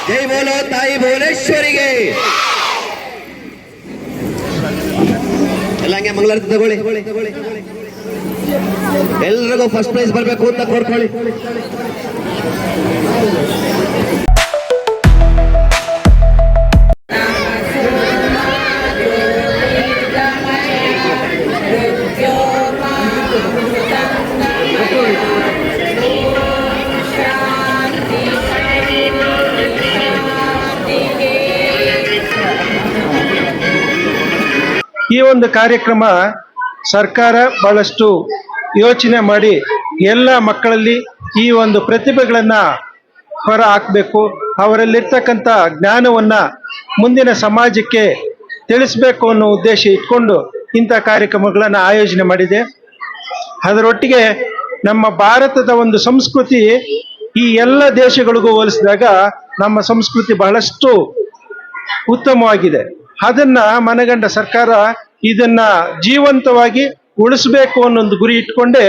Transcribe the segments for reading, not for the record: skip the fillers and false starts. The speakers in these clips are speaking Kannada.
ಜೈ ಬೋಲೋ ತಾಯಿ ಭುವನೇಶ್ವರಿಗೆ. ಎಲ್ಲ ಹಂಗೆ ಮಂಗಳಾರತಿ ತಗೊಳ್ಳಿ. ಎಲ್ರಿಗೂ ಫಸ್ಟ್ ಪ್ರೈಸ್ ಬರ್ಬೇಕು ಅಂತ ಕೋರ್ಕೊಳ್ಳಿ. ಈ ಒಂದು ಕಾರ್ಯಕ್ರಮ ಸರ್ಕಾರ ಬಹಳಷ್ಟು ಯೋಚನೆ ಮಾಡಿ ಎಲ್ಲ ಮಕ್ಕಳಲ್ಲಿ ಈ ಒಂದು ಪ್ರತಿಭೆಗಳನ್ನು ಹೊರ ಹಾಕಬೇಕು, ಅವರಲ್ಲಿರ್ತಕ್ಕಂಥ ಜ್ಞಾನವನ್ನು ಮುಂದಿನ ಸಮಾಜಕ್ಕೆ ತಿಳಿಸಬೇಕು ಅನ್ನೋ ಉದ್ದೇಶ ಇಟ್ಕೊಂಡು ಇಂಥ ಕಾರ್ಯಕ್ರಮಗಳನ್ನು ಆಯೋಜನೆ ಮಾಡಿದೆ. ಅದರೊಟ್ಟಿಗೆ ನಮ್ಮ ಭಾರತದ ಒಂದು ಸಂಸ್ಕೃತಿ ಈ ಎಲ್ಲ ದೇಶಗಳಿಗೂ ಹೋಲಿಸಿದಾಗ ನಮ್ಮ ಸಂಸ್ಕೃತಿ ಬಹಳಷ್ಟು ಉತ್ತಮವಾಗಿದೆ. ಅದನ್ನ ಮನಗಂಡ ಸರ್ಕಾರ ಇದನ್ನ ಜೀವಂತವಾಗಿ ಉಳಿಸಬೇಕು ಅನ್ನೊಂದು ಗುರಿ ಇಟ್ಕೊಂಡೇ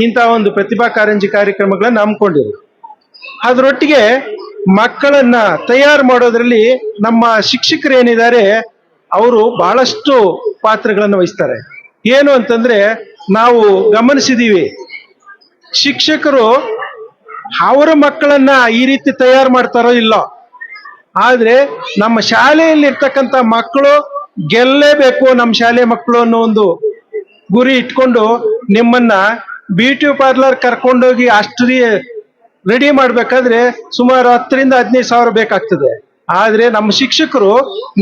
ಇಂತಹ ಒಂದು ಪ್ರತಿಭಾ ಕಾರಂಜಿ ಕಾರ್ಯಕ್ರಮಗಳನ್ನ ಹಮ್ಮಿಕೊಂಡಿದೆ. ಅದರೊಟ್ಟಿಗೆ ಮಕ್ಕಳನ್ನ ತಯಾರು ಮಾಡೋದ್ರಲ್ಲಿ ನಮ್ಮ ಶಿಕ್ಷಕರು ಏನಿದ್ದಾರೆ ಅವರು ಬಹಳಷ್ಟು ಪಾತ್ರಗಳನ್ನು ವಹಿಸ್ತಾರೆ. ಏನು ಅಂತಂದ್ರೆ ನಾವು ಗಮನಿಸಿದೀವಿ, ಶಿಕ್ಷಕರು ಅವರ ಮಕ್ಕಳನ್ನ ಈ ರೀತಿ ತಯಾರು ಮಾಡ್ತಾರೋ ಇಲ್ಲೋ, ಆದ್ರೆ ನಮ್ಮ ಶಾಲೆಯಲ್ಲಿ ಇರ್ತಕ್ಕಂಥ ಮಕ್ಕಳು ಗೆಲ್ಲೇಬೇಕು, ನಮ್ಮ ಶಾಲೆ ಮಕ್ಕಳು ಅನ್ನೋ ಒಂದು ಗುರಿ ಇಟ್ಕೊಂಡು ನಿಮ್ಮನ್ನ ಬ್ಯೂಟಿ ಪಾರ್ಲರ್ ಕರ್ಕೊಂಡೋಗಿ ಅಷ್ಟು ರೆಡಿ ಮಾಡ್ಬೇಕಾದ್ರೆ ಸುಮಾರು 10,000 to 15,000 ಬೇಕಾಗ್ತದೆ. ಆದ್ರೆ ನಮ್ಮ ಶಿಕ್ಷಕರು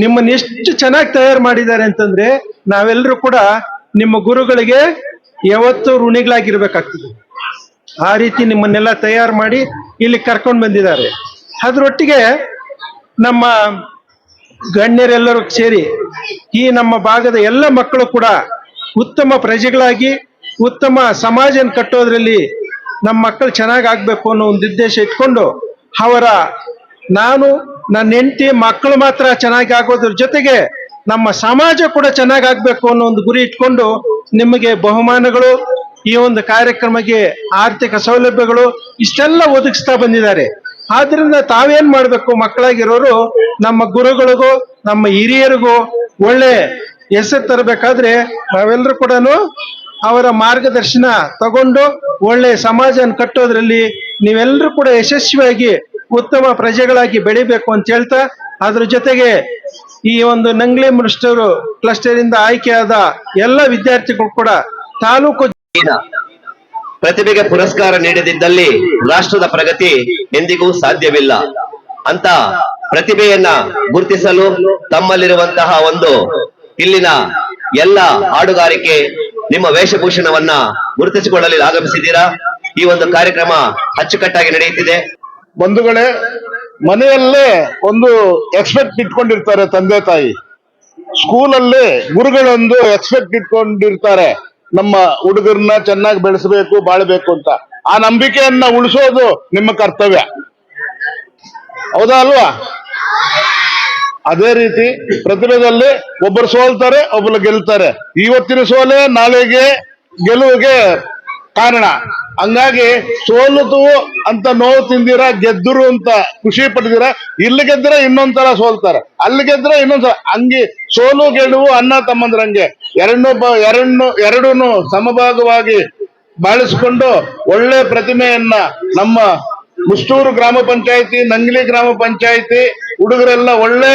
ನಿಮ್ಮನ್ನ ಎಷ್ಟು ಚೆನ್ನಾಗಿ ತಯಾರು ಮಾಡಿದ್ದಾರೆ ಅಂತಂದ್ರೆ ನಾವೆಲ್ಲರೂ ಕೂಡ ನಿಮ್ಮ ಗುರುಗಳಿಗೆ ಯಾವತ್ತೂ ಋಣಿಗಳಾಗಿರ್ಬೇಕಾಗ್ತದೆ. ಆ ರೀತಿ ನಿಮ್ಮನ್ನೆಲ್ಲ ತಯಾರು ಮಾಡಿ ಇಲ್ಲಿ ಕರ್ಕೊಂಡು ಬಂದಿದ್ದಾರೆ. ಅದರೊಟ್ಟಿಗೆ ನಮ್ಮ ಗಣ್ಯರೆಲ್ಲರೂ ಸೇರಿ ಈ ನಮ್ಮ ಭಾಗದ ಎಲ್ಲ ಮಕ್ಕಳು ಕೂಡ ಉತ್ತಮ ಪ್ರಜೆಗಳಾಗಿ ಉತ್ತಮ ಸಮಾಜನ ಕಟ್ಟೋದ್ರಲ್ಲಿ ನಮ್ಮ ಮಕ್ಕಳು ಚೆನ್ನಾಗಿ ಆಗ್ಬೇಕು ಅನ್ನೋ ಒಂದು ಉದ್ದೇಶ ಇಟ್ಕೊಂಡು ನನ್ನ ಹೆಂಡತಿ ಮಕ್ಕಳು ಮಾತ್ರ ಚೆನ್ನಾಗಿ ಆಗೋದ್ರ ಜೊತೆಗೆ ನಮ್ಮ ಸಮಾಜ ಕೂಡ ಚೆನ್ನಾಗಿ ಆಗ್ಬೇಕು ಅನ್ನೋ ಒಂದು ಗುರಿ ಇಟ್ಕೊಂಡು ನಿಮಗೆ ಬಹುಮಾನಗಳು, ಈ ಒಂದು ಕಾರ್ಯಕ್ರಮಕ್ಕೆ ಆರ್ಥಿಕ ಸೌಲಭ್ಯಗಳು ಇಷ್ಟೆಲ್ಲ ಒದಗಿಸ್ತಾ ಬಂದಿದ್ದಾರೆ. ಆದ್ರಿಂದ ತಾವೇನ್ ಮಾಡ್ಬೇಕು, ಮಕ್ಕಳಾಗಿರೋರು ನಮ್ಮ ಗುರುಗಳಿಗೂ ನಮ್ಮ ಹಿರಿಯರಿಗೂ ಒಳ್ಳೆ ಹೆಸರು ತರಬೇಕಾದ್ರೆ ನಾವೆಲ್ಲರೂ ಕೂಡ ಅವರ ಮಾರ್ಗದರ್ಶನ ತಗೊಂಡು ಒಳ್ಳೆ ಸಮಾಜನ ಕಟ್ಟೋದ್ರಲ್ಲಿ ನೀವೆಲ್ಲರೂ ಕೂಡ ಯಶಸ್ವಿಯಾಗಿ ಉತ್ತಮ ಪ್ರಜೆಗಳಾಗಿ ಬೆಳಿಬೇಕು ಅಂತ ಹೇಳ್ತಾ, ಅದ್ರ ಜೊತೆಗೆ ಈ ಒಂದು ನಂಗ್ಲಿ ಮೃಷ್ಟರು ಕ್ಲಸ್ಟರ್ ಇಂದ ಆಯ್ಕೆಯಾದ ಎಲ್ಲ ವಿದ್ಯಾರ್ಥಿಗಳು ಕೂಡ ತಾಲೂಕು ಪ್ರತಿಭೆಗೆ ಪುರಸ್ಕಾರ ನೀಡದಿದ್ದಲ್ಲಿ ರಾಷ್ಟ್ರದ ಪ್ರಗತಿ ಎಂದಿಗೂ ಸಾಧ್ಯವಿಲ್ಲ ಅಂತ ಪ್ರತಿಭೆಯನ್ನ ಗುರುತಿಸಲು ತಮ್ಮಲ್ಲಿರುವಂತಹ ಒಂದು ಇಲ್ಲಿನ ಎಲ್ಲ ಹಾಡುಗಾರಿಕೆ ನಿಮ್ಮ ವೇಷಭೂಷಣವನ್ನ ಗುರುತಿಸಿಕೊಳ್ಳಲು ಆಗಮಿಸಿದ್ದೀರಾ. ಈ ಒಂದು ಕಾರ್ಯಕ್ರಮ ಅಚ್ಚುಕಟ್ಟಾಗಿ ನಡೆಯುತ್ತಿದೆ. ಬಂಧುಗಳೇ, ಮನೆಯಲ್ಲೇ ಒಂದು ಎಕ್ಸ್ಪೆಕ್ಟ್ ಇಟ್ಕೊಂಡಿರ್ತಾರೆ ತಂದೆ ತಾಯಿ, ಸ್ಕೂಲಲ್ಲೇ ಗುರುಗಳೊಂದು ಎಕ್ಸ್ಪೆಕ್ಟ್ ಇಟ್ಕೊಂಡಿರ್ತಾರೆ, ನಮ್ಮ ಹುಡುಗರನ್ನ ಚೆನ್ನಾಗಿ ಬೆಳೆಸಬೇಕು ಬಾಳ್ಬೇಕು ಅಂತ. ಆ ನಂಬಿಕೆಯನ್ನ ಉಳಿಸೋದು ನಿಮ್ಮ ಕರ್ತವ್ಯ. ಹೌದಾ ಅಲ್ವಾ? ಅದೇ ರೀತಿ ಪ್ರತಿಭೆಯಲ್ಲಿ ಒಬ್ಬರು ಸೋಲ್ತಾರೆ, ಒಬ್ಬರು ಗೆಲ್ತಾರೆ. ಇವತ್ತಿನ ಸೋಲೆ ನಾಳೆಗೆ ಗೆಲುವಿಗೆ ಕಾರಣ. ಹಂಗಾಗಿ ಸೋಲುದು ಅಂತ ನೋವು ತಿಂದಿರ, ಗೆದ್ದರು ಅಂತ ಖುಷಿ ಪಟ್ಟಿದಿರ. ಇಲ್ಲಿ ಗೆದ್ರೆ ಇನ್ನೊಂದ್ಸಲ ಸೋಲ್ತಾರೆ, ಅಲ್ಲಿ ಗೆದ್ರೆ ಇನ್ನೊಂದ್ಸಲ. ಹಂಗೆ ಸೋಲು ಗೆಲುವು ಅಣ್ಣ ತಮ್ಮಂದ್ರಂಗೆ ಎರಡೂನು ಸಮಭಾಗವಾಗಿ ಬಾಳಿಸಿಕೊಂಡು ಒಳ್ಳೆ ಪ್ರತಿಮೆಯನ್ನ ನಮ್ಮ ಮುಷ್ಟೂರು ಗ್ರಾಮ ಪಂಚಾಯಿತಿ, ನಂಗ್ಲಿ ಗ್ರಾಮ ಪಂಚಾಯಿತಿ ಹುಡುಗರೆಲ್ಲ ಒಳ್ಳೆ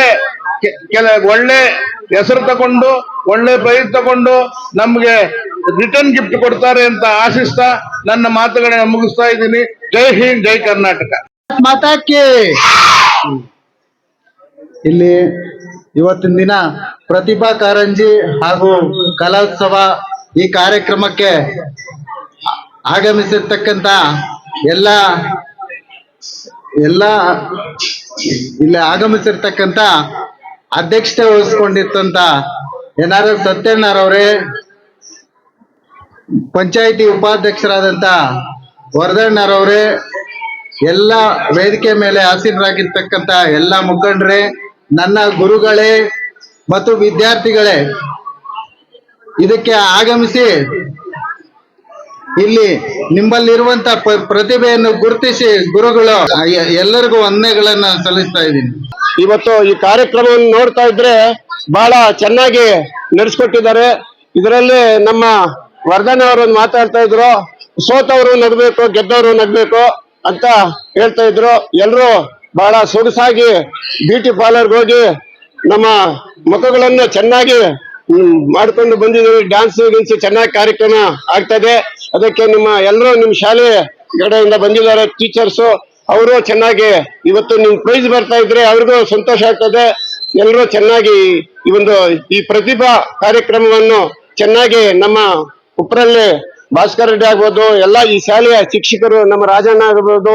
ಹೆಸರು ತಗೊಂಡು, ಒಳ್ಳೆ ಪ್ರೈಸ್ ತಗೊಂಡು ನಮ್ಗೆ ರಿಟರ್ನ್ ಗಿಫ್ಟ್ ಕೊಡ್ತಾರೆ ಅಂತ ಆಶಿಸ್ತಾ ನನ್ನ ಮಾತುಗಳನ್ನ ಮುಗಿಸ್ತಾ ಇದ್ದೀನಿ. ಜೈ ಹಿಂದ್, ಜೈ ಕರ್ನಾಟಕ. ಮಾತಾಕ್ಕೆ ಇಲ್ಲಿ ಇವತ್ತಿನ ದಿನ ಪ್ರತಿಭಾ ಕಾರಂಜಿ ಹಾಗೂ ಕಲೋತ್ಸವ ಈ ಕಾರ್ಯಕ್ರಮಕ್ಕೆ ಆಗಮಿಸಿರ್ತಕ್ಕಂತ ಎಲ್ಲ ಇಲ್ಲಿ ಆಗಮಿಸಿರ್ತಕ್ಕಂತ ಅಧ್ಯಕ್ಷತೆ ವಹಿಸ್ಕೊಂಡಿರ್ತಂತ NRS ಸತ್ಯಣ್ಣರವರೇ, ಪಂಚಾಯಿತಿ ಉಪಾಧ್ಯಕ್ಷರಾದಂತ ವರದಣ್ಣರವರೇ, ಎಲ್ಲ ವೇದಿಕೆ ಮೇಲೆ ಆಸೀನರಾಗಿರ್ತಕ್ಕಂತ ಎಲ್ಲ ಮುಖಂಡರೇ, ನನ್ನ ಗುರುಗಳೇ ಮತ್ತು ವಿದ್ಯಾರ್ಥಿಗಳೇ, ಇದಕ್ಕೆ ಆಗಮಿಸಿ ಇಲ್ಲಿ ನಿಮ್ಮಲ್ಲಿರುವಂತ ಪ್ರತಿಭೆಯನ್ನು ಗುರುತಿಸಿ ಗುರುಗಳು ಎಲ್ಲರಿಗೂ ವಂದನೆಗಳನ್ನ ಸಲ್ಲಿಸ್ತಾ ಇದ್ದೀನಿ. ಇವತ್ತು ಈ ಕಾರ್ಯಕ್ರಮವನ್ನು ನೋಡ್ತಾ ಇದ್ರೆ ಬಹಳ ಚೆನ್ನಾಗಿ ನಡೆಸ್ಕೊಟ್ಟಿದ್ದಾರೆ. ಇದರಲ್ಲಿ ನಮ್ಮ ವರ್ಧನ್ ಅವರು ಮಾತಾಡ್ತಾ ಇದ್ರು, ಸೋತವರು ನಗಬೇಕು, ಗೆದ್ದವರು ನಗಬೇಕು ಅಂತ ಹೇಳ್ತಾ ಇದ್ರು. ಎಲ್ಲರೂ ಬಹಳ ಸೊಗಸಾಗಿ ಬ್ಯೂಟಿ ಪಾರ್ಲರ್ಗೆ ಹೋಗಿ ನಮ್ಮ ಮುಖಗಳನ್ನು ಚೆನ್ನಾಗಿ ಮಾಡ್ಕೊಂಡು ಬಂದಿದ್ದೀವಿ. ಡ್ಯಾನ್ಸ್ ಗಿನ್ಸ್ ಚೆನ್ನಾಗಿ ಕಾರ್ಯಕ್ರಮ ಆಗ್ತದೆ. ಅದಕ್ಕೆ ನಿಮ್ಮ ಶಾಲೆ ಕಡೆಯಿಂದ ಬಂದಿದ್ದಾರೆ ಟೀಚರ್ಸು, ಅವರು ಚೆನ್ನಾಗಿ ಇವತ್ತು ನಿಮ್ ಪ್ರೈಸ್ ಬರ್ತಾ ಇದ್ರೆ ಅವ್ರಿಗೂ ಸಂತೋಷ ಆಗ್ತದೆ. ಎಲ್ಲರೂ ಚೆನ್ನಾಗಿ ಈ ಪ್ರತಿಭಾ ಕಾರ್ಯಕ್ರಮವನ್ನು ಚೆನ್ನಾಗಿ ನಮ್ಮ ಉಪ್ಪರಲ್ಲಿ ಭಾಸ್ಕರ್ ರೆಡ್ಡಿ ಆಗ್ಬೋದು, ಎಲ್ಲ ಈ ಶಾಲೆಯ ಶಿಕ್ಷಕರು, ನಮ್ಮ ರಾಜಣ್ಣ ಆಗ್ಬೋದು,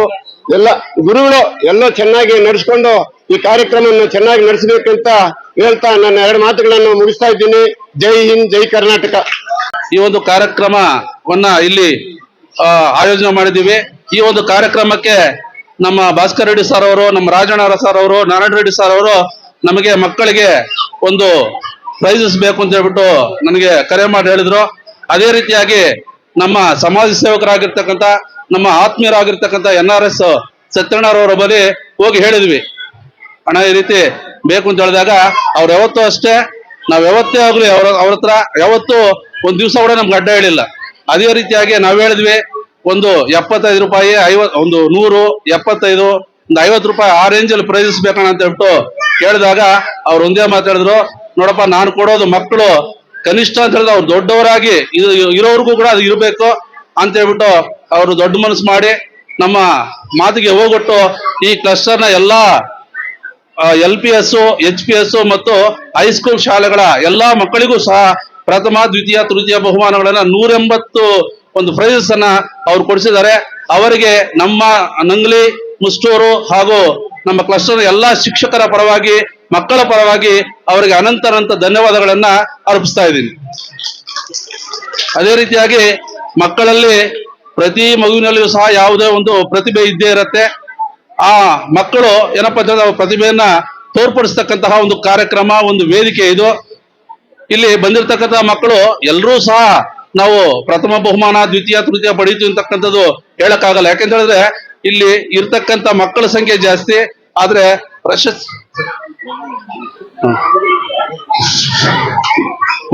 ಎಲ್ಲ ಗುರುಗಳು ಎಲ್ಲ ಚೆನ್ನಾಗಿ ನಡೆಸ್ಕೊಂಡು ಈ ಕಾರ್ಯಕ್ರಮವನ್ನು ಚೆನ್ನಾಗಿ ನಡೆಸಬೇಕಂತ ಹೇಳ್ತಾ ನನ್ನ 2 ಮಾತುಗಳನ್ನು ಮುಗಿಸ್ತಾ ಇದ್ದೀನಿ. ಜೈ ಹಿಂದ್, ಜೈ ಕರ್ನಾಟಕ. ಈ ಒಂದು ಕಾರ್ಯಕ್ರಮವನ್ನ ಇಲ್ಲಿ ಆಯೋಜನೆ ಮಾಡಿದ್ದೀವಿ. ಈ ಒಂದು ಕಾರ್ಯಕ್ರಮಕ್ಕೆ ನಮ್ಮ ಭಾಸ್ಕರ್ ರೆಡ್ಡಿ ಸರ್ ಅವರು, ನಮ್ಮ ರಾಜಣ್ಣ ಸರ್ ಅವರು, ನಾರಾಯಣ ರೆಡ್ಡಿ ಸರ್ ಅವರು ನಮಗೆ ಮಕ್ಕಳಿಗೆ ಒಂದು ಪ್ರೈಸಸ್ ಬೇಕು ಅಂತ ಹೇಳ್ಬಿಟ್ಟು ನನಗೆ ಕರೆ ಮಾಡಿ ಹೇಳಿದ್ರು. ಅದೇ ರೀತಿಯಾಗಿ ನಮ್ಮ ಸಮಾಜ ಸೇವಕರಾಗಿರ್ತಕ್ಕಂಥ, ನಮ್ಮ ಆತ್ಮೀಯರಾಗಿರ್ತಕ್ಕಂಥ NRS ಸತ್ಯಣ್ಣರವರ ಬಳಿ ಹೋಗಿ ಹೇಳಿದ್ವಿ, ಅಣ್ಣ ಈ ರೀತಿ ಬೇಕು ಅಂತ ಹೇಳಿದಾಗ ಅವ್ರು ಯಾವತ್ತೂ ಅಷ್ಟೇ, ನಾವ್ ಯಾವತ್ತೇ ಆಗ್ಲಿ ಅವ್ರ ಹತ್ರ ಯಾವತ್ತೂ ಒಂದ್ ದಿವಸ ಕೂಡ ನಮ್ಗೆ ಅಡ್ಡ ಹೇಳಿಲ್ಲ. ಅದೇ ರೀತಿಯಾಗಿ ನಾವ್ ಹೇಳಿದ್ವಿ, ಒಂದು 75 ರೂಪಾಯಿ, ಒಂದು 100, 75, ಒಂದು 50 ರೂಪಾಯಿ ಆ ರೇಂಜಲ್ಲಿ ಪ್ರೈಸಸ್ ಬೇಕಣ್ಣ ಅಂತ ಹೇಳ್ಬಿಟ್ಟು ಕೇಳಿದಾಗ ಅವ್ರು ಒಂದೇ ಮಾತಾಡಿದ್ರು, ನೋಡಪ್ಪ ನಾನು ಕೊಡೋದು ಮಕ್ಕಳು ಕನಿಷ್ಠ ಅಂತ ಹೇಳಿದ್ರೆ ಅವ್ರು ದೊಡ್ಡವರಾಗಿ ಇರೋರ್ಗೂ ಕೂಡ ಅದು ಇರಬೇಕು ಅಂತ ಹೇಳ್ಬಿಟ್ಟು ಅವರು ದೊಡ್ಡ ಮನಸ್ಸು ಮಾಡಿ ನಮ್ಮ ಮಾತಿಗೆ ಹೋಗೊಟ್ಟು ಈ ಕ್ಲಸ್ಟರ್ನ ಎಲ್ಲಾ LPS, HPS ಮತ್ತು ಹೈಸ್ಕೂಲ್ ಶಾಲೆಗಳ ಎಲ್ಲಾ ಮಕ್ಕಳಿಗೂ ಸಹ ಪ್ರಥಮ, ದ್ವಿತೀಯ, ತೃತೀಯ ಬಹುಮಾನಗಳನ್ನ 180 ಒಂದು ಪ್ರೈಸಸ್ ಅನ್ನ ಅವ್ರು ಕೊಡಿಸಿದ್ದಾರೆ. ಅವರಿಗೆ ನಮ್ಮ ನಂಗ್ಲಿ, ಮುಷ್ಟೂರು ಹಾಗೂ ನಮ್ಮ ಕ್ಲಸ್ಟರ್ ಎಲ್ಲಾ ಶಿಕ್ಷಕರ ಪರವಾಗಿ, ಮಕ್ಕಳ ಪರವಾಗಿ ಅವರಿಗೆ ಅನಂತ ಧನ್ಯವಾದಗಳನ್ನ ಅರ್ಪಿಸ್ತಾ ಇದ್ದೀನಿ. ಅದೇ ರೀತಿಯಾಗಿ ಮಕ್ಕಳಲ್ಲಿ ಪ್ರತಿ ಮಗುವಿನಲ್ಲಿಯೂ ಸಹ ಯಾವುದೇ ಒಂದು ಪ್ರತಿಭೆ ಇದ್ದೇ ಇರುತ್ತೆ. ಆ ಮಕ್ಕಳು ಏನಪ್ಪಾ ಅಂತಂದ್ರೆ ಅವ್ರ ಪ್ರತಿಭೆಯನ್ನ ತೋರ್ಪಡಿಸ್ತಕ್ಕಂತಹ ಒಂದು ಕಾರ್ಯಕ್ರಮ, ಒಂದು ವೇದಿಕೆ ಇದು. ಇಲ್ಲಿ ಬಂದಿರತಕ್ಕಂತಹ ಮಕ್ಕಳು ಎಲ್ಲರೂ ಸಹ ನಾವು ಪ್ರಥಮ ಬಹುಮಾನ, ದ್ವಿತೀಯ, ತೃತೀಯ ಪಡೀತೀವಿ ಅಂತಕ್ಕಂಥದ್ದು ಹೇಳಕ್ಕಾಗಲ್ಲ. ಯಾಕೆಂತ ಹೇಳಿದ್ರೆ ಇಲ್ಲಿ ಇರ್ತಕ್ಕಂಥ ಮಕ್ಕಳ ಸಂಖ್ಯೆ ಜಾಸ್ತಿ, ಆದ್ರೆ ಪ್ರಶಸ್ತಿ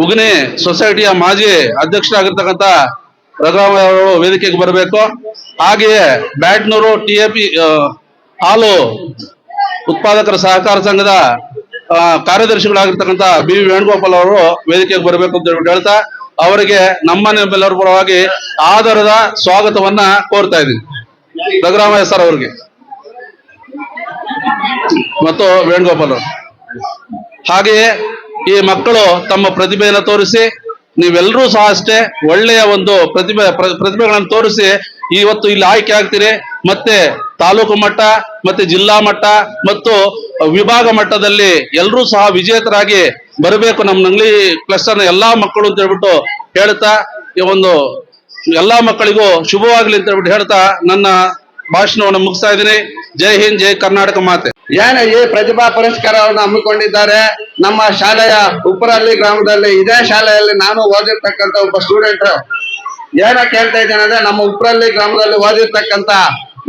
ಉಗನೆ ಸೊಸೈಟಿಯ ಮಾಜಿ ಅಧ್ಯಕ್ಷರಾಗಿರ್ತಕ್ಕಂಥ ರಘುರಾಮ ಅವರು ವೇದಿಕೆಗೆ ಬರಬೇಕು. ಹಾಗೆಯೇ ಬ್ಯಾಟ್ನೂರು TAP ಹಾಲು ಉತ್ಪಾದಕರ ಸಹಕಾರ ಸಂಘದ ಕಾರ್ಯದರ್ಶಿಗಳಾಗಿರ್ತಕ್ಕಂಥ BV ವೇಣುಗೋಪಾಲ್ ಅವರು ವೇದಿಕೆಗೆ ಬರಬೇಕು ಅಂತ ಹೇಳ್ತಾ ಅವರಿಗೆ ನಮ್ಮೆಲ್ಲರ ಪರವಾಗಿ ಆದರದ ಸ್ವಾಗತವನ್ನ ಕೋರ್ತಾ ಇದ್ದೀನಿ. ರಘುರಾಮಯ್ಯ ಸರ್ ಅವರಿಗೆ ಮತ್ತು ವೇಣುಗೋಪಾಲ್ ಅವರು. ಹಾಗೆಯೇ ಈ ಮಕ್ಕಳು ತಮ್ಮ ಪ್ರತಿಭೆಯನ್ನು ತೋರಿಸಿ, ನೀವೆಲ್ಲರೂ ಸಹ ಅಷ್ಟೇ ಒಳ್ಳೆಯ ಒಂದು ಪ್ರತಿಭೆಗಳನ್ನು ತೋರಿಸಿ ಇವತ್ತು ಇಲ್ಲಿ ಆಯ್ಕೆ ಆಗ್ತೀರಿ. ಮತ್ತೆ ತಾಲೂಕು ಮಟ್ಟ, ಮತ್ತೆ ಜಿಲ್ಲಾ ಮಟ್ಟ ಮತ್ತು ವಿಭಾಗ ಮಟ್ಟದಲ್ಲಿ ಎಲ್ಲರೂ ಸಹ ವಿಜೇತರಾಗಿ ಬರಬೇಕು ನಮ್ಮ ನಂಗ್ಲಿ ಕ್ಲಸ್ಟರ್ನ ಎಲ್ಲಾ ಮಕ್ಕಳು ಅಂತ ಹೇಳ್ಬಿಟ್ಟು ಹೇಳ್ತಾ, ಈ ಒಂದು ಎಲ್ಲಾ ಮಕ್ಕಳಿಗೂ ಶುಭವಾಗ್ಲಿ ಅಂತ ಹೇಳ್ಬಿಟ್ಟು ಹೇಳ್ತಾ ನನ್ನ ಭಾಷಣವನ್ನು ಮುಗಿಸ್ತಾ ಇದ್ದೀನಿ. ಜೈ ಹಿಂದ್, ಜೈ ಕರ್ನಾಟಕ ಮಾತೆ. ಏನು ಈ ಪ್ರತಿಭಾ ಪುರಸ್ಕಾರವನ್ನು ಹಮ್ಮಿಕೊಂಡಿದ್ದಾರೆ ನಮ್ಮ ಶಾಲೆಯ ಉಪ್ಪರಹಳ್ಳಿ ಗ್ರಾಮದಲ್ಲಿ. ಇದೇ ಶಾಲೆಯಲ್ಲಿ ನಾನು ಓದಿರ್ತಕ್ಕಂಥ ಒಬ್ಬ ಸ್ಟೂಡೆಂಟ್. ಏನ ಕೇಳ್ತಾ ಇದ್ದೇನೆ ಅಂದ್ರೆ, ನಮ್ಮ ಉಪ್ಪರಹಳ್ಳಿ ಗ್ರಾಮದಲ್ಲಿ ಓದಿರ್ತಕ್ಕಂಥ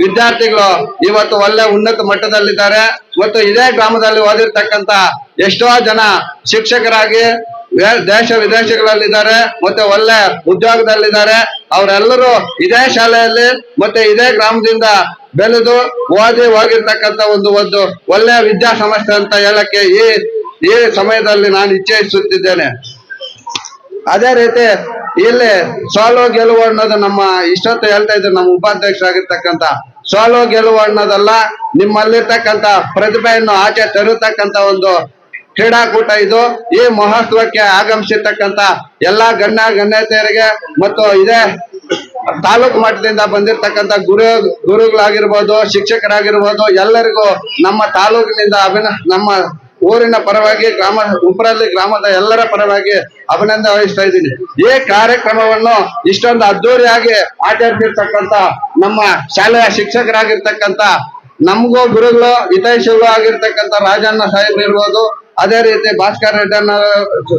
ವಿದ್ಯಾರ್ಥಿಗಳು ಇವತ್ತು ಒಳ್ಳೆ ಉನ್ನತ ಮಟ್ಟದಲ್ಲಿದ್ದಾರೆ. ಮತ್ತು ಇದೇ ಗ್ರಾಮದಲ್ಲಿ ಓದಿರ್ತಕ್ಕಂಥ ಎಷ್ಟೋ ಜನ ಶಿಕ್ಷಕರಾಗಿ ದೇಶ ವಿದೇಶಗಳಲ್ಲಿದ್ದಾರೆ, ಮತ್ತೆ ಒಳ್ಳೆ ಉದ್ಯೋಗದಲ್ಲಿದ್ದಾರೆ. ಅವರೆಲ್ಲರೂ ಇದೇ ಶಾಲೆಯಲ್ಲಿ ಮತ್ತೆ ಇದೇ ಗ್ರಾಮದಿಂದ ಬೆಳೆದು ಓದಿ ಹೋಗಿರ್ತಕ್ಕಂಥ ಒಂದು ಒಳ್ಳೆ ವಿದ್ಯಾಸಂಸ್ಥೆ ಅಂತ ಹೇಳಕ್ಕೆ ಈ ಸಮಯದಲ್ಲಿ ನಾನು ಇಚ್ಛಿಸುತ್ತಿದ್ದೇನೆ. ಅದೇ ರೀತಿ ಇಲ್ಲಿ ಸೋಲು ಗೆಲುವು ಅನ್ನೋದು ನಮ್ಮ ಇಷ್ಟೊತ್ತು ಹೇಳ್ತಾ ಇದ್ರು ನಮ್ಮ ಉಪಾಧ್ಯಕ್ಷರಾಗಿರ್ತಕ್ಕಂಥ, ಸೋಲು ಗೆಲುವು ಅನ್ನೋದಲ್ಲ, ನಿಮ್ಮಲ್ಲಿರ್ತಕ್ಕಂಥ ಪ್ರತಿಭೆಯನ್ನು ಆಚೆ ತರತಕ್ಕಂಥ ಒಂದು ಕ್ರೀಡಾಕೂಟ ಇದು. ಈ ಮಹೋತ್ಸವಕ್ಕೆ ಆಗಮಿಸಿರ್ತಕ್ಕಂಥ ಎಲ್ಲಾ ಗಣ್ಯತೆಯರಿಗೆ ಮತ್ತು ಇದೇ ತಾಲೂಕು ಮಟ್ಟದಿಂದ ಬಂದಿರತಕ್ಕಂಥ ಗುರುಗಳಾಗಿರ್ಬೋದು, ಶಿಕ್ಷಕರಾಗಿರ್ಬೋದು, ಎಲ್ಲರಿಗೂ ನಮ್ಮ ತಾಲೂಕಿನಿಂದ ನಮ್ಮ ಊರಿನ ಪರವಾಗಿ ಉಪ್ಪರಹಳ್ಳಿ ಗ್ರಾಮದ ಎಲ್ಲರ ಪರವಾಗಿ ಅಭಿನಂದನೆ ವಹಿಸ್ತಾ ಇದ್ದೀನಿ. ಈ ಕಾರ್ಯಕ್ರಮವನ್ನು ಇಷ್ಟೊಂದು ಅದ್ದೂರಿಯಾಗಿ ಆಚರಿಸಿರ್ತಕ್ಕಂಥ ನಮ್ಮ ಶಾಲೆಯ ಶಿಕ್ಷಕರಾಗಿರ್ತಕ್ಕಂಥ, ನಮಗೂ ಗುರುಗಳು ಹಿತೈಷಿಗಳು ಆಗಿರ್ತಕ್ಕಂಥ ರಾಜಣ್ಣ ಸಾಹೇಬ್ ಇರ್ಬೋದು, ಅದೇ ರೀತಿ ಭಾಸ್ಕರ್ ರೆಡ್ಡಣ್ಣ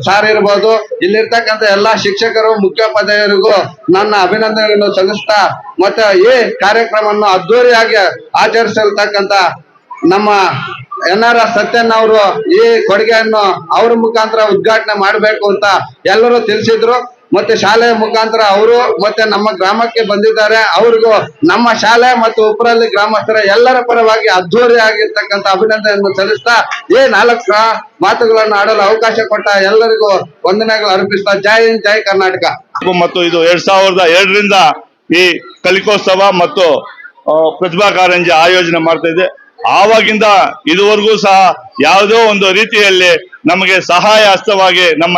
ಸಾರ್ ಇರ್ಬೋದು, ಇಲ್ಲಿರ್ತಕ್ಕಂಥ ಎಲ್ಲಾ ಶಿಕ್ಷಕರು ಮುಖ್ಯೋಪಾಧ್ಯಾಯರಿಗೂ ನನ್ನ ಅಭಿನಂದನೆಗಳನ್ನು ಸಲ್ಲಿಸ್ತಾ, ಮತ್ತೆ ಈ ಕಾರ್ಯಕ್ರಮವನ್ನು ಅದ್ದೂರಿಯಾಗಿ ಆಚರಿಸಿರ್ತಕ್ಕಂಥ ನಮ್ಮ NRS ಸತ್ಯನ್ ಅವರು ಈ ಕೊಡುಗೆಯನ್ನು ಅವ್ರ ಮುಖಾಂತರ ಉದ್ಘಾಟನೆ ಮಾಡಬೇಕು ಅಂತ ಎಲ್ಲರೂ ತಿಳಿಸಿದ್ರು. ಮತ್ತೆ ಶಾಲೆಯ ಮುಖಾಂತರ ಅವರು ಮತ್ತೆ ನಮ್ಮ ಗ್ರಾಮಕ್ಕೆ ಬಂದಿದ್ದಾರೆ. ಅವ್ರಿಗೂ ನಮ್ಮ ಶಾಲೆ ಮತ್ತು ಉಪ್ಪರಹಳ್ಳಿ ಗ್ರಾಮಸ್ಥರ ಎಲ್ಲರ ಪರವಾಗಿ ಅದ್ದೂರಿಯಾಗಿರ್ತಕ್ಕಂಥ ಅಭಿನಂದನೆಯನ್ನು ಸಲ್ಲಿಸ್ತಾ, ಈ 4 ಮಾತುಗಳನ್ನು ಆಡಲು ಅವಕಾಶ ಕೊಟ್ಟ ಎಲ್ಲರಿಗೂ ವಂದನೆಗಳು ಅರ್ಪಿಸ್ತಾ, ಜೈ ಹಿಂದ್, ಜೈ ಕರ್ನಾಟಕ. ಮತ್ತು ಇದು 2002ರಿಂದ ಈ ಕಲಿಕೋತ್ಸವ ಮತ್ತು ಪ್ರತಿಭಾ ಕಾರಂಜಿ ಆಯೋಜನೆ ಮಾಡ್ತಾ ಇದೆ. ಆವಾಗಿಂದ ಇದುವರೆಗೂ ಸಹ ಯಾವುದೋ ಒಂದು ರೀತಿಯಲ್ಲಿ ನಮಗೆ ಸಹಾಯ ಹಸ್ತವಾಗಿ ನಮ್ಮ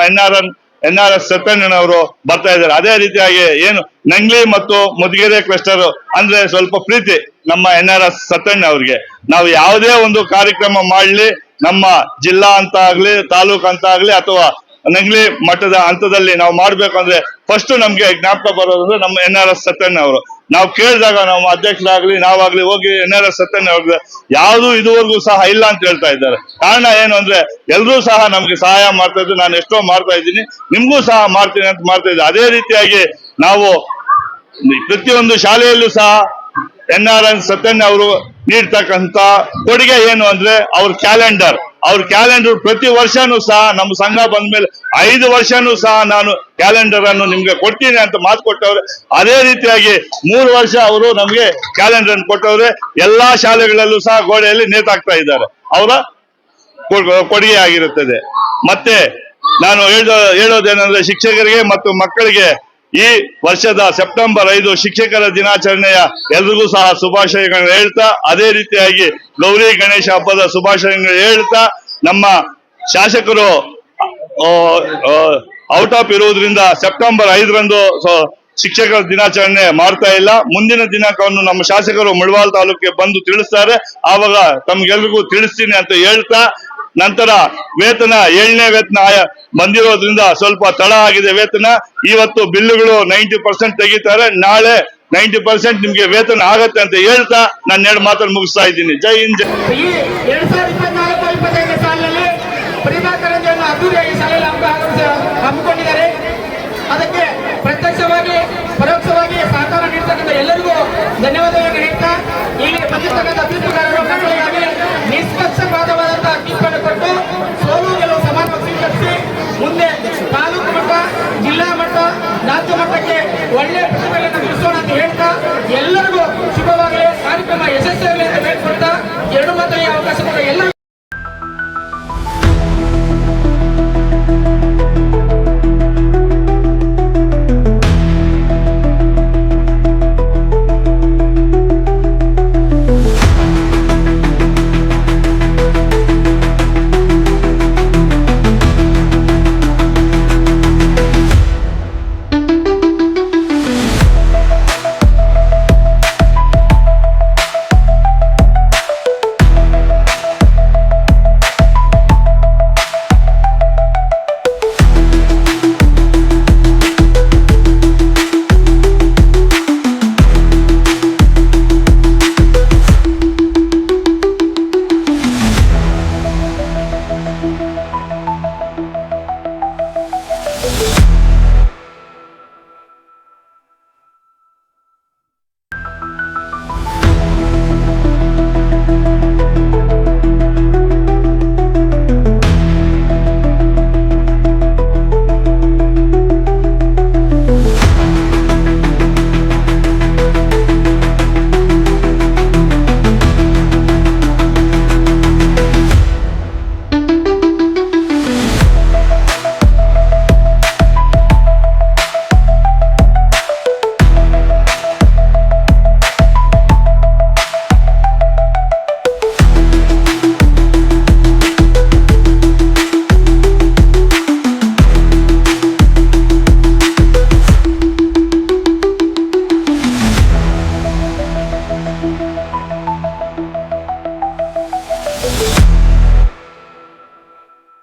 NRS ಸತ್ಯಣ್ಣನವರು ಬರ್ತಾ ಇದ್ದಾರೆ. ಅದೇ ರೀತಿಯಾಗಿ ಏನು ನಂಗ್ಲಿ ಮತ್ತು ಮುದ್ಗೆರೆ ಕ್ಲಸ್ಟರ್ ಅಂದ್ರೆ ಸ್ವಲ್ಪ ಪ್ರೀತಿ ನಮ್ಮ NRS ಸತ್ಯಣ್ಣ ಅವ್ರಿಗೆ. ನಾವು ಯಾವುದೇ ಒಂದು ಕಾರ್ಯಕ್ರಮ ಮಾಡಲಿ, ನಮ್ಮ ಜಿಲ್ಲಾ ಅಂತ ಆಗ್ಲಿ, ತಾಲೂಕ್ ಅಂತ ಆಗ್ಲಿ, ಅಥವಾ ನಂಗ್ಲಿ ಮಟ್ಟದ ಹಂತದಲ್ಲಿ ನಾವು ಮಾಡ್ಬೇಕಂದ್ರೆ ಫಸ್ಟ್ ನಮ್ಗೆ ಜ್ಞಾಪಕ ಬರೋದಂದ್ರೆ ನಮ್ಮ NRS ಸತ್ಯಣ್ಣ ಅವರು. ನಾವು ಕೇಳಿದಾಗ ನಾವು ಅಧ್ಯಕ್ಷರಾಗ್ಲಿ ನಾವಾಗ್ಲಿ ಹೋಗಿ NRS ಸತ್ಯಣ್ಣ ಅವ್ರಿಗೆ ಯಾವುದು ಇದುವರೆಗೂ ಸಹ ಇಲ್ಲ ಅಂತ ಹೇಳ್ತಾ ಇದ್ದಾರೆ. ಕಾರಣ ಏನು ಅಂದ್ರೆ ಎಲ್ಲರೂ ಸಹ ನಮ್ಗೆ ಸಹಾಯ ಮಾಡ್ತಾ ಇದ್ರು. ನಾನು ಎಷ್ಟೋ ಮಾಡ್ತಾ ಇದ್ದೀನಿ, ನಿಮ್ಗೂ ಸಹ ಮಾಡ್ತೀನಿ ಅಂತ ಮಾಡ್ತಾ ಇದ್ದೆ. ಅದೇ ರೀತಿಯಾಗಿ ನಾವು ಪ್ರತಿಯೊಂದು ಶಾಲೆಯಲ್ಲೂ ಸಹ NRS ಸತ್ಯಣ್ಣ ಅವರು ನೀಡ್ತಕ್ಕಂತ ಕೊಡುಗೆ ಏನು ಅಂದ್ರೆ ಅವ್ರ ಕ್ಯಾಲೆಂಡರ್ ಪ್ರತಿ ವರ್ಷನೂ ಸಹ ನಮ್ಮ ಸಂಘ ಬಂದ ಮೇಲೆ 5 ವರ್ಷನೂ ಸಹ ನಾನು ಕ್ಯಾಲೆಂಡರ್ ಅನ್ನು ನಿಮ್ಗೆ ಕೊಡ್ತೀನಿ ಅಂತ ಮಾತು ಕೊಟ್ಟವ್ರೆ. ಅದೇ ರೀತಿಯಾಗಿ 3 ವರ್ಷ ಅವರು ನಮ್ಗೆ ಕ್ಯಾಲೆಂಡರ್ ಅನ್ನು ಕೊಟ್ಟವ್ರೆ. ಎಲ್ಲಾ ಶಾಲೆಗಳಲ್ಲೂ ಸಹ ಗೋಡೆಯಲ್ಲಿ ನೇತಾಕ್ತಾ ಇದ್ದಾರೆ. ಅವರ ಕೊಡುಗೆ ಆಗಿರುತ್ತದೆ. ಮತ್ತೆ ನಾನು ಹೇಳೋದೇನಂದ್ರೆ, ಶಿಕ್ಷಕರಿಗೆ ಮತ್ತು ಮಕ್ಕಳಿಗೆ ಈ ವರ್ಷದ ಸೆಪ್ಟೆಂಬರ್ 5 ಶಿಕ್ಷಕರ ದಿನಾಚರಣೆಯ ಎಲ್ರಿಗೂ ಸಹ ಶುಭಾಶಯಗಳನ್ನು ಹೇಳ್ತಾ, ಅದೇ ರೀತಿಯಾಗಿ ಗೌರಿ ಗಣೇಶ ಹಬ್ಬದ ಶುಭಾಶಯಗಳು ಹೇಳ್ತಾ, ನಮ್ಮ ಶಾಸಕರು ಔಟ್ ಆಫ್ ಇರುವುದರಿಂದ ಸೆಪ್ಟೆಂಬರ್ 5ರಂದು ಶಿಕ್ಷಕರ ದಿನಾಚರಣೆ ಮಾಡ್ತಾ ಇಲ್ಲ. ಮುಂದಿನ ದಿನಾಂಕವನ್ನು ನಮ್ಮ ಶಾಸಕರು ಮುಳಬಾಲ್ ತಾಲೂಕಿಗೆ ಬಂದು ತಿಳಿಸ್ತಾರೆ, ಆವಾಗ ತಮ್ಗೆಲ್ರಿಗೂ ತಿಳಿಸ್ತೀನಿ ಅಂತ ಹೇಳ್ತಾ, ನಂತರ ವೇತನ 7ನೇ ವೇತನ ಬಂದಿರೋದ್ರಿಂದ ಸ್ವಲ್ಪ ತಡ ಆಗಿದೆ ವೇತನ. ಇವತ್ತು ಬಿಲ್ಲುಗಳು 90% ತೆಗಿತಾರೆ, ನಾಳೆ 90% ನಿಮ್ಗೆ ವೇತನ ಆಗತ್ತೆ ಅಂತ ಹೇಳ್ತಾ ನಾನು 2 ಮಾತನ್ನು ಮುಗಿಸ್ತಾ ಇದ್ದೀನಿ. ಜೈ ಹಿಂದ್. ಈ 2024-25ನೇ ಸಾಲಿನಲ್ಲಿ ಪ್ರತಿಭಾ ಕಾರಂಜಿಯನ್ನು ಅದ್ದೂರಿಯಾಗಿ ಶಾಲೆಯಲ್ಲಿ ಹಮ್ಮಿಕೊಂಡಿದ್ದಾರೆ. ಅದಕ್ಕೆ ಪ್ರತ್ಯಕ್ಷವಾಗಿ ಪರೋಕ್ಷವಾಗಿ ಸಹಕಾರ ನೀಡತಕ್ಕಂಥ ಎಲ್ಲರಿಗೂ ಧನ್ಯವಾದಗಳನ್ನು ಹೇಳ್ತಾ, ಇಲ್ಲಿ ಬಂದಿರತಕ್ಕಂಥ ತೀರ್ಪುಗಾರರು ಮಕ್ಕಳಿಗಾಗಿ ನಿಷ್ಪಕ್ಷಪಾತವಾದಂತಹ ತೀರ್ಪನ್ನು ಕೊಟ್ಟು ಸೋಲು ಗೆಲುವು ಸಮಾನವಾಗಿ ಸ್ವೀಕರಿಸಿ ಮುಂದೆ ತಾಲೂಕು ಮಟ್ಟ, ಜಿಲ್ಲಾ ಮಟ್ಟ, ರಾಜ್ಯ ಮಟ್ಟಕ್ಕೆ ಒಳ್ಳೆ ಪ್ರತಿಭೆಗಳನ್ನು ತಿಳಿಸೋಣ ಅಂತ ಹೇಳ್ತಾ, ಎಲ್ಲರಿಗೂ ಶುಭವಾಗಲಿ, ಕಾರ್ಯಕ್ರಮ ಯಶಸ್ವಿಯಾಗಲಿ ಅಂತ ಹೇಳ್ಕೊಳ್ತಾ 2 ಮಾತಿಗೆ ಅವಕಾಶ ಕೊಟ್ಟ ಎಲ್ಲರಿಗೂ